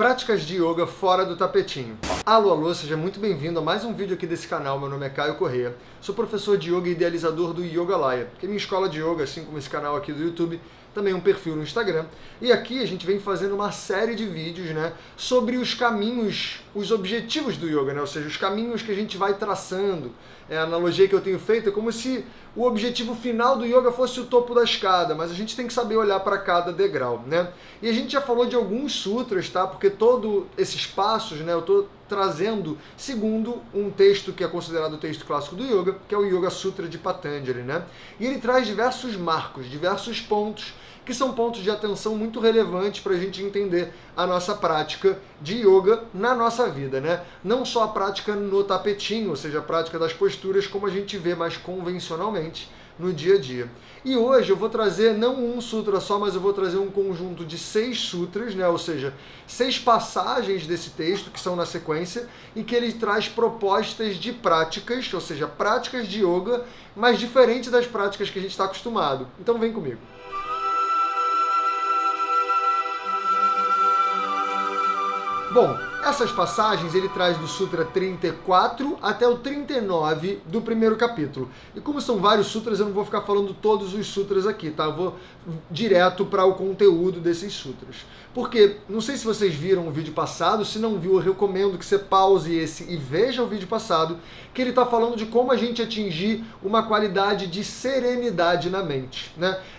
Práticas de yoga fora do tapetinho. Alô, alô, seja muito bem-vindo a mais um vídeo aqui desse canal. Meu nome é Caio Corrêa, sou professor de yoga e idealizador do Yogalaya, que é minha escola de yoga, assim como esse canal aqui do YouTube, também um perfil no Instagram. E aqui a gente vem fazendo uma série de vídeos, sobre os caminhos, os objetivos do yoga, ou seja, os caminhos que a gente vai traçando. A analogia que eu tenho feito é como se o objetivo final do yoga fosse o topo da escada, mas a gente tem que saber olhar para cada degrau, E a gente já falou de alguns sutras, tá? Porque todos esses passos, eu estou trazendo segundo um texto que é considerado o texto clássico do yoga, que é o Yoga Sutra de Patanjali, E ele traz diversos marcos, diversos pontos, que são pontos de atenção muito relevantes para a gente entender a nossa prática de yoga na nossa vida, Não só a prática no tapetinho, ou seja, a prática das posturas como a gente vê mais convencionalmente no dia a dia. E hoje eu vou trazer não um sutra só, mas eu vou trazer um conjunto de 6 sutras, ou seja, 6 passagens desse texto que são na sequência e que ele traz propostas de práticas, ou seja, práticas de yoga, mas diferentes das práticas que a gente está acostumado. Então vem comigo. Bom, essas passagens ele traz do Sutra 34 até o 39 do primeiro capítulo. E como são vários sutras, eu não vou ficar falando todos os sutras aqui, tá? Eu vou direto para o conteúdo desses sutras. Porque, não sei se vocês viram o vídeo passado, se não viu, eu recomendo que você pause esse e veja o vídeo passado, que ele está falando de como a gente atingir uma qualidade de serenidade na mente,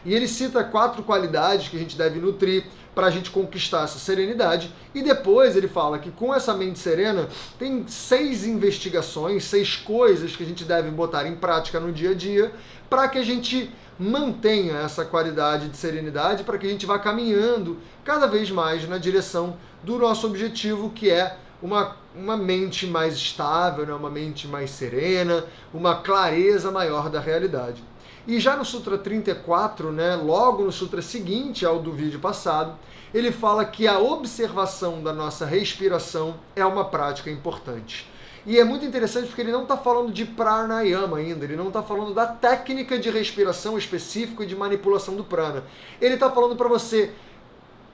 E ele cita 4 qualidades que a gente deve nutrir para a gente conquistar essa serenidade, e depois ele fala que com essa mente serena tem 6 investigações, 6 coisas que a gente deve botar em prática no dia a dia para que a gente mantenha essa qualidade de serenidade, para que a gente vá caminhando cada vez mais na direção do nosso objetivo, que é uma mente mais estável, uma mente mais serena, uma clareza maior da realidade. E já no Sutra 34, logo no Sutra seguinte ao do vídeo passado, ele fala que a observação da nossa respiração é uma prática importante. E é muito interessante porque ele não está falando de pranayama ainda, ele não está falando da técnica de respiração específica e de manipulação do prana. Ele está falando para você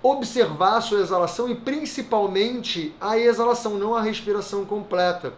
observar a sua exalação e principalmente a exalação, não a respiração completa,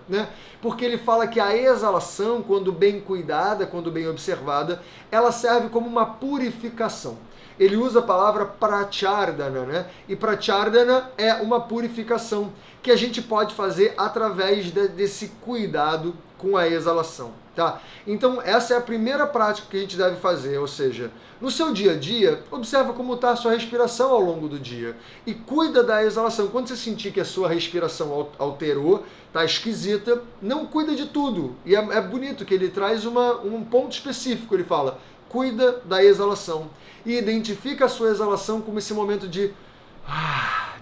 Porque ele fala que a exalação, quando bem cuidada, quando bem observada, ela serve como uma purificação. Ele usa a palavra pratyardhana, E pratyardhana é uma purificação que a gente pode fazer através desse cuidado com a exalação, tá? Então essa é a primeira prática que a gente deve fazer, ou seja, no seu dia a dia, observa como está a sua respiração ao longo do dia e cuida da exalação. Quando você sentir que a sua respiração alterou, está esquisita, não cuida de tudo. E é bonito que ele traz um ponto específico, ele fala, cuida da exalação e identifica a sua exalação como esse momento de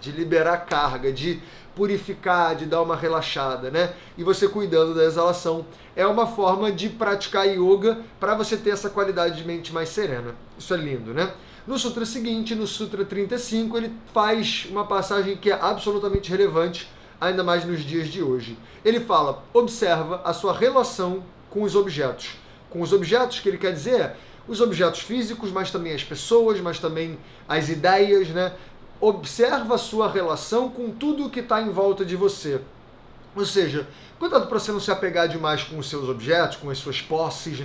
liberar carga, de purificar, de dar uma relaxada, E você cuidando da exalação é uma forma de praticar yoga para você ter essa qualidade de mente mais serena. Isso é lindo, No sutra seguinte, no Sutra 35, ele faz uma passagem que é absolutamente relevante, ainda mais nos dias de hoje. Ele fala, observa a sua relação com os objetos. Com os objetos, que ele quer dizer, os objetos físicos, mas também as pessoas, mas também as ideias, Observa a sua relação com tudo que está em volta de você. Ou seja, cuidado para você não se apegar demais com os seus objetos, com as suas posses,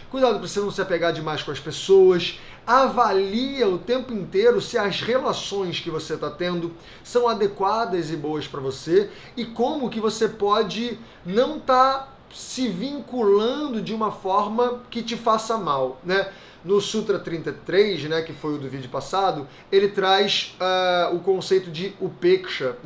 Cuidado para você não se apegar demais com as pessoas. Avalia o tempo inteiro se as relações que você está tendo são adequadas e boas para você e como que você pode não estar se vinculando de uma forma que te faça mal, No Sutra 33, que foi o do vídeo passado, ele traz o conceito de upeksha,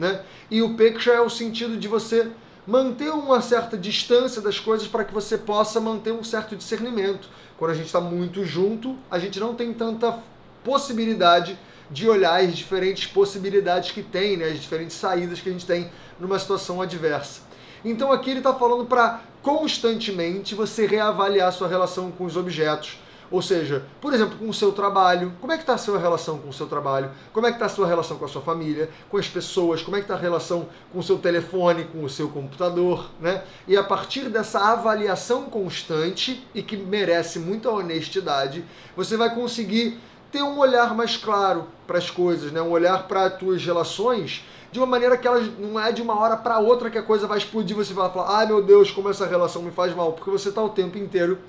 E upeksha é o sentido de você manter uma certa distância das coisas para que você possa manter um certo discernimento. Quando a gente está muito junto, a gente não tem tanta possibilidade de olhar as diferentes possibilidades que tem, as diferentes saídas que a gente tem numa situação adversa. Então aqui ele está falando para constantemente você reavaliar a sua relação com os objetos. Ou seja, por exemplo, com o seu trabalho, como é que está a sua relação com o seu trabalho? Como é que está a sua relação com a sua família, com as pessoas? Como é que está a relação com o seu telefone, com o seu computador, E a partir dessa avaliação constante, e que merece muita honestidade, você vai conseguir ter um olhar mais claro para as coisas, né? Um olhar para as tuas relações de uma maneira que elas não é de uma hora para outra que a coisa vai explodir, você vai falar, ai meu Deus, como essa relação me faz mal, porque você está o tempo inteiro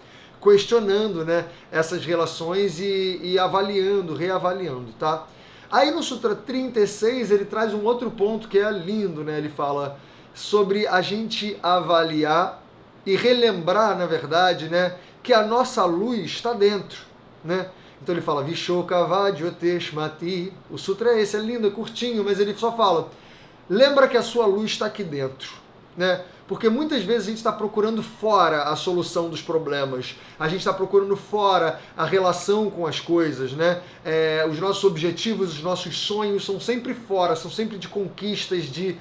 questionando, né, essas relações e avaliando, reavaliando, tá? Aí no Sutra 36 ele traz um outro ponto que é lindo, né? Ele fala sobre a gente avaliar e relembrar, na verdade, né, que a nossa luz está dentro, né? Então ele fala, Vishokavadhyoteshmati. O sutra é esse, é lindo, é curtinho, mas ele só fala, lembra que a sua luz está aqui dentro, né? Porque muitas vezes a gente está procurando fora a solução dos problemas, a gente está procurando fora a relação com as coisas, né? Os nossos objetivos, os nossos sonhos são sempre fora, são sempre de conquistas, de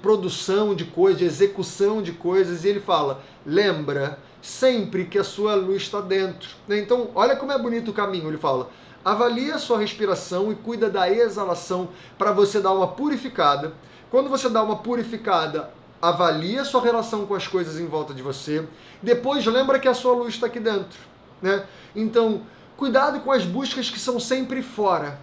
produção de coisas, de execução de coisas, e ele fala, lembra sempre que a sua luz está dentro, né? Então, olha como é bonito o caminho, ele fala, avalia a sua respiração e cuida da exalação para você dar uma purificada. Quando você dá uma purificada, avalia a sua relação com as coisas em volta de você, depois lembra que a sua luz está aqui dentro, né? Então, cuidado com as buscas que são sempre fora.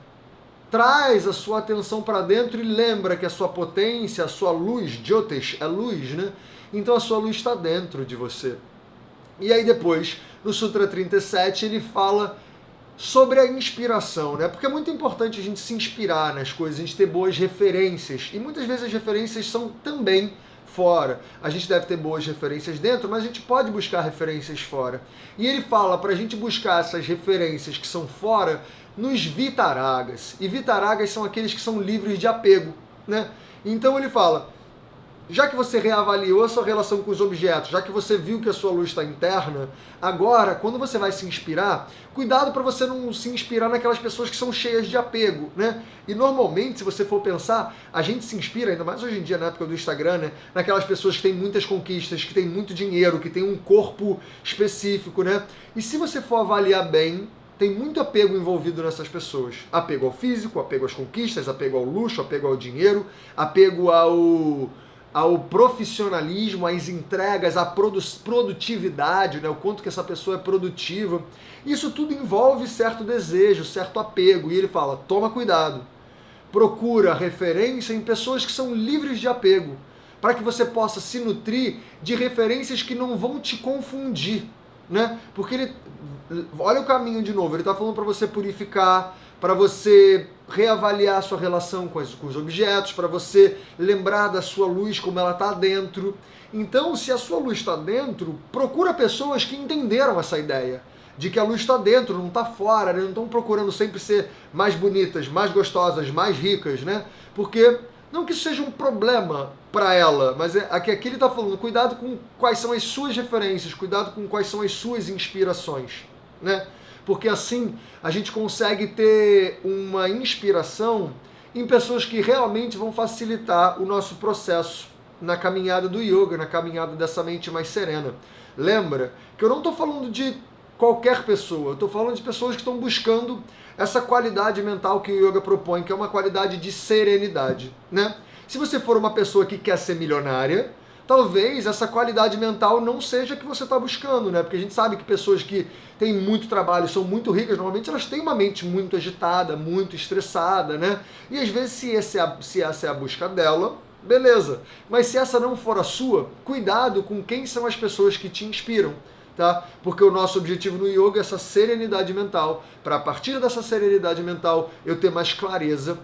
Traz a sua atenção para dentro e lembra que a sua potência, a sua luz, Jyotish, é luz, né? Então a sua luz está dentro de você. E aí depois, no Sutra 37, ele fala sobre a inspiração, né? Porque é muito importante a gente se inspirar nas coisas, a gente ter boas referências. E muitas vezes as referências são também fora. A gente deve ter boas referências dentro, mas a gente pode buscar referências fora. E ele fala para a gente buscar essas referências que são fora nos vitaragas. E vitaragas são aqueles que são livres de apego, né? Então ele fala, já que você reavaliou a sua relação com os objetos, já que você viu que a sua luz está interna, agora, quando você vai se inspirar, cuidado para você não se inspirar naquelas pessoas que são cheias de apego, né? E normalmente, se você for pensar, a gente se inspira, ainda mais hoje em dia, na época do Instagram, né? Naquelas pessoas que têm muitas conquistas, que têm muito dinheiro, que têm um corpo específico, né? E se você for avaliar bem, tem muito apego envolvido nessas pessoas. Apego ao físico, apego às conquistas, apego ao luxo, apego ao dinheiro, apego ao profissionalismo, às entregas, à produtividade, né? O quanto que essa pessoa é produtiva. Isso tudo envolve certo desejo, certo apego. E ele fala, toma cuidado. Procura referência em pessoas que são livres de apego, para que você possa se nutrir de referências que não vão te confundir, né? Porque ele, olha o caminho de novo, ele está falando para você purificar, para você reavaliar a sua relação com os objetos, para você lembrar da sua luz como ela está dentro. Então, se a sua luz está dentro, procura pessoas que entenderam essa ideia, de que a luz está dentro, não está fora, né? Não estão procurando sempre ser mais bonitas, mais gostosas, mais ricas, né? Porque, não que isso seja um problema para ela, mas aqui ele está falando, cuidado com quais são as suas referências, cuidado com quais são as suas inspirações, né? Porque assim a gente consegue ter uma inspiração em pessoas que realmente vão facilitar o nosso processo na caminhada do yoga, na caminhada dessa mente mais serena. Lembra que eu não estou falando de qualquer pessoa, eu estou falando de pessoas que estão buscando essa qualidade mental que o yoga propõe, que é uma qualidade de serenidade, né? Se você for uma pessoa que quer ser milionária, talvez essa qualidade mental não seja a que você está buscando, né? Porque a gente sabe que pessoas que têm muito trabalho, são muito ricas, normalmente elas têm uma mente muito agitada, muito estressada, né? E às vezes, se essa é a busca dela, beleza. Mas se essa não for a sua, cuidado com quem são as pessoas que te inspiram, tá? Porque o nosso objetivo no yoga é essa serenidade mental, para a partir dessa serenidade mental eu ter mais clareza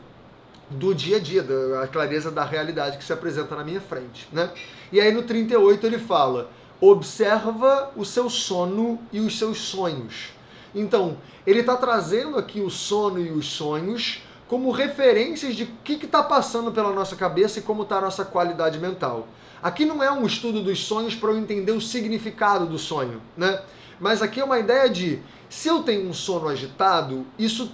do dia a dia, a clareza da realidade que se apresenta na minha frente, né? E aí no 38 ele fala, observa o seu sono e os seus sonhos. Então, ele está trazendo aqui o sono e os sonhos como referências de o que está passando pela nossa cabeça e como está a nossa qualidade mental. Aqui não é um estudo dos sonhos para eu entender o significado do sonho, né? Mas aqui é uma ideia de, se eu tenho um sono agitado, isso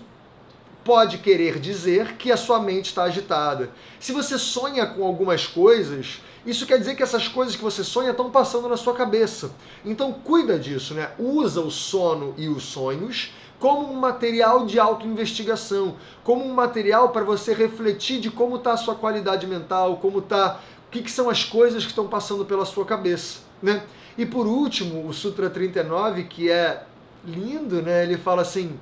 pode querer dizer que a sua mente está agitada. Se você sonha com algumas coisas, isso quer dizer que essas coisas que você sonha estão passando na sua cabeça. Então cuida disso, né? Usa o sono e os sonhos como um material de autoinvestigação, como um material para você refletir de como está a sua qualidade mental, como está, o que são as coisas que estão passando pela sua cabeça, né? E por último, o Sutra 39, que é lindo, né? Ele fala assim,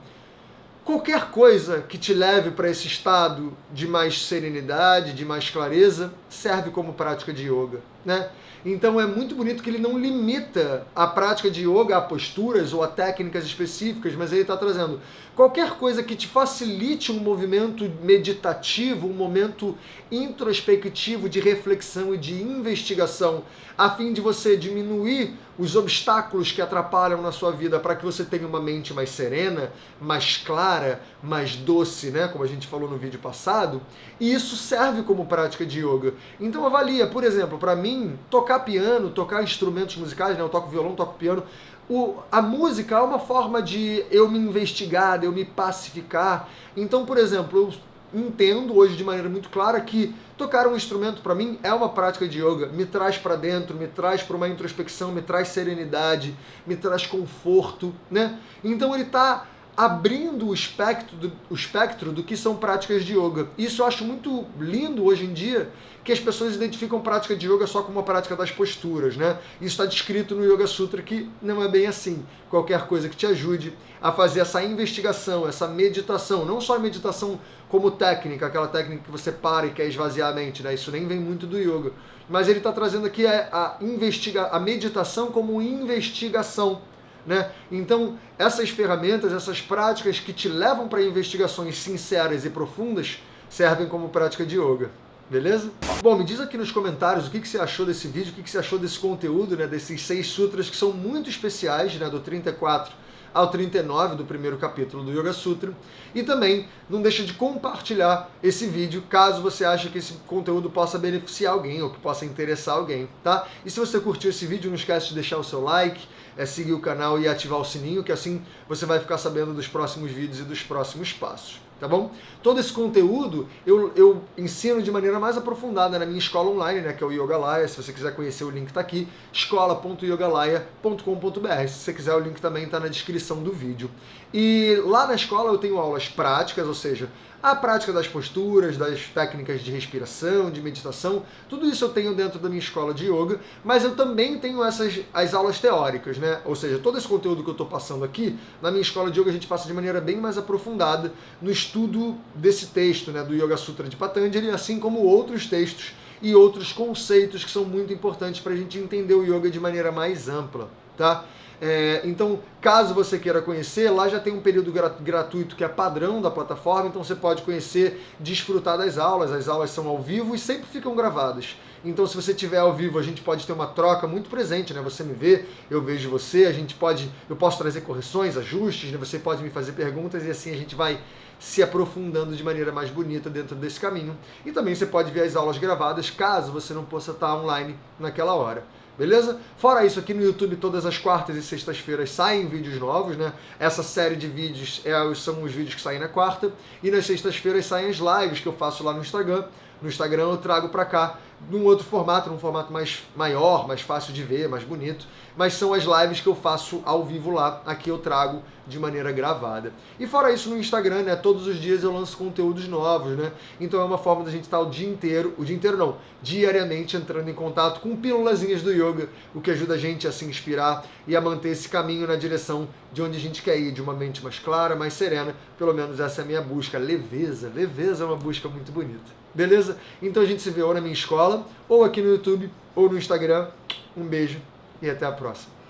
qualquer coisa que te leve para esse estado de mais serenidade, de mais clareza, serve como prática de yoga, né? Então é muito bonito que ele não limita a prática de yoga a posturas ou a técnicas específicas, mas ele está trazendo qualquer coisa que te facilite um movimento meditativo, um momento introspectivo de reflexão e de investigação, a fim de você diminuir os obstáculos que atrapalham na sua vida para que você tenha uma mente mais serena, mais clara, mais doce, né? Como a gente falou no vídeo passado. E isso serve como prática de yoga. Então avalia, por exemplo, para mim, tocar piano, tocar instrumentos musicais, né? Eu toco violão, toco piano. A música é uma forma de eu me investigar, de eu me pacificar. Então, por exemplo, eu entendo hoje de maneira muito clara que tocar um instrumento para mim é uma prática de yoga, me traz para dentro, me traz para uma introspecção, me traz serenidade, me traz conforto, né? Então ele está abrindo o espectro do que são práticas de yoga. Isso eu acho muito lindo hoje em dia, que as pessoas identificam prática de yoga só como uma prática das posturas, né? Isso está descrito no Yoga Sutra que não é bem assim. Qualquer coisa que te ajude a fazer essa investigação, essa meditação, não só a meditação como técnica, aquela técnica que você para e quer esvaziar a mente, né? Isso nem vem muito do yoga. Mas ele está trazendo aqui a meditação como investigação, né? Então, essas ferramentas, essas práticas que te levam para investigações sinceras e profundas, servem como prática de yoga. Beleza? Bom, me diz aqui nos comentários o que você achou desse vídeo, o que você achou desse conteúdo, né, desses 6 sutras que são muito especiais, né, do 34 ao 39 do primeiro capítulo do Yoga Sutra. E também não deixa de compartilhar esse vídeo caso você ache que esse conteúdo possa beneficiar alguém ou que possa interessar alguém, tá? E se você curtiu esse vídeo, não esquece de deixar o seu like, seguir o canal e ativar o sininho, que assim você vai ficar sabendo dos próximos vídeos e dos próximos passos. Tá bom? Todo esse conteúdo eu ensino de maneira mais aprofundada na minha escola online, né, que é o Yogalaya. Se você quiser conhecer, o link está aqui, escola.yogalaya.com.br. Se você quiser, o link também está na descrição do vídeo. E lá na escola eu tenho aulas práticas, ou seja, a prática das posturas, das técnicas de respiração, de meditação, tudo isso eu tenho dentro da minha escola de yoga, mas eu também tenho as aulas teóricas, né? Ou seja, todo esse conteúdo que eu estou passando aqui, na minha escola de yoga a gente passa de maneira bem mais aprofundada no estudo desse texto, né, do Yoga Sutra de Patanjali, assim como outros textos e outros conceitos que são muito importantes para a gente entender o yoga de maneira mais ampla, tá? Então, caso você queira conhecer, lá já tem um período gratuito que é padrão da plataforma, então você pode conhecer, desfrutar das aulas. As aulas são ao vivo e sempre ficam gravadas. Então, se você estiver ao vivo, a gente pode ter uma troca muito presente, né? Você me vê, eu vejo você, eu posso trazer correções, ajustes, né? Você pode me fazer perguntas e assim a gente vai se aprofundando de maneira mais bonita dentro desse caminho. E também você pode ver as aulas gravadas, caso você não possa estar online naquela hora. Beleza? Fora isso, aqui no YouTube, todas as quartas e sextas-feiras saem vídeos novos, né? Essa série de vídeos são os vídeos que saem na quarta. E nas sextas-feiras saem as lives que eu faço lá no Instagram. No Instagram eu trago pra cá num outro formato, num formato maior, mais fácil de ver, mais bonito. Mas são as lives que eu faço ao vivo lá, aqui eu trago de maneira gravada. E fora isso, no Instagram, né, todos os dias eu lanço conteúdos novos, né? Então é uma forma da gente estar diariamente entrando em contato com pílulazinhas do yoga, o que ajuda a gente a se inspirar e a manter esse caminho na direção de onde a gente quer ir, de uma mente mais clara, mais serena. Pelo menos essa é a minha busca. Leveza é uma busca muito bonita. Beleza? Então a gente se vê ou na minha escola, ou aqui no YouTube, ou no Instagram. Um beijo e até a próxima.